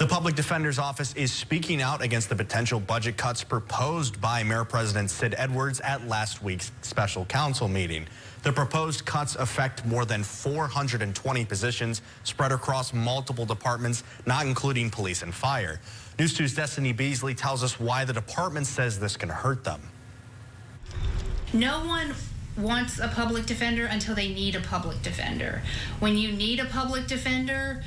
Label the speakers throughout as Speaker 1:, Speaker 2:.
Speaker 1: The Public Defender's Office is speaking out against the potential budget cuts proposed by Mayor-President Sid Edwards at last week's special council meeting. The proposed cuts affect more than 420 positions spread across multiple departments, not including police and fire. News 2's Destiny Beasley tells us why the department says this can hurt them.
Speaker 2: No one wants a public defender until they need a public defender. When you need a public defender,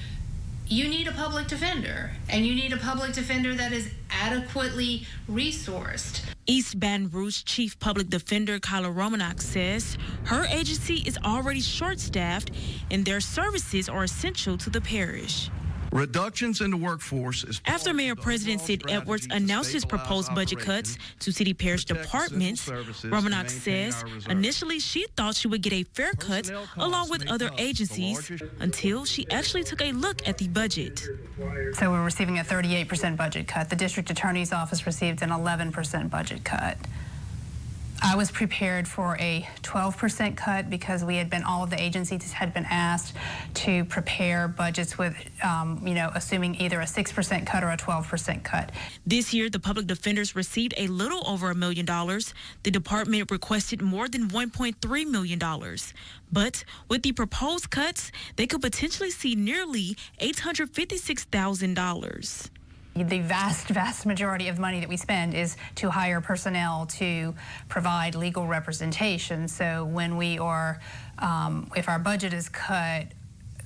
Speaker 2: you need a public defender, and you need a public defender that is adequately resourced.
Speaker 3: East Baton Rouge Chief Public Defender Kyla Romanach says her agency is already short-staffed and their services are essential to the parish.
Speaker 4: Reductions in the workforce is
Speaker 3: after Mayor-President Sid Edwards announced his proposed budget cuts to city parish departments. Romanach says initially she thought she would get a fair cut along with other agencies until she actually took a look at the budget.
Speaker 5: So we're receiving a 38% budget cut. The district attorney's office received an 11% budget cut. I was prepared for a 12% cut because all of the agencies had been asked to prepare budgets with, assuming either a 6% cut or a 12% cut.
Speaker 3: This year, the public defenders received a little over $1 million. The department requested more than $1.3 million. But with the proposed cuts, they could potentially see nearly $856,000.
Speaker 5: The vast majority of money that we spend is to hire personnel to provide legal representation. So when we are, if our budget is cut,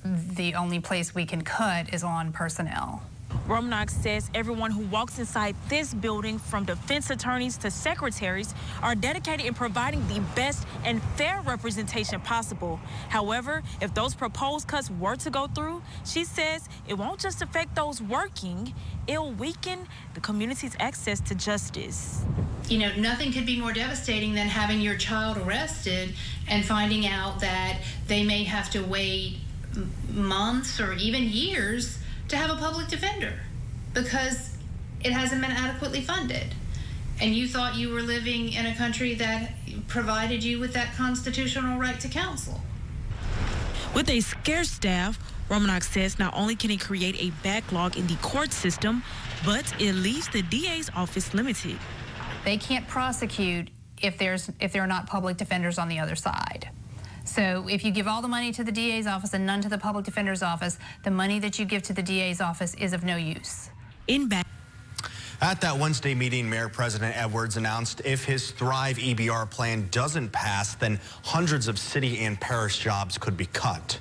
Speaker 5: the only place we can cut is on personnel.
Speaker 3: Romanach says everyone who walks inside this building, from defense attorneys to secretaries, are dedicated in providing the best and fair representation possible. However, if those proposed cuts were to go through, she says it won't just affect those working, it'll weaken the community's access to justice.
Speaker 2: You know, nothing could be more devastating than having your child arrested and finding out that they may have to wait months or even years to have a public defender because it hasn't been adequately funded. And you thought you were living in a country that provided you with that constitutional right to counsel.
Speaker 3: With a scarce staff, Romanach says not only can it create a backlog in the court system, but it leaves the DA's office limited.
Speaker 5: They can't prosecute if there are not public defenders on the other side. So if you give all the money to the DA's office and none to the public defender's office, the money that you give to the DA's office is of no use.
Speaker 1: At that Wednesday meeting, Mayor-President Edwards announced if his Thrive EBR plan doesn't pass, then hundreds of city and parish jobs could be cut.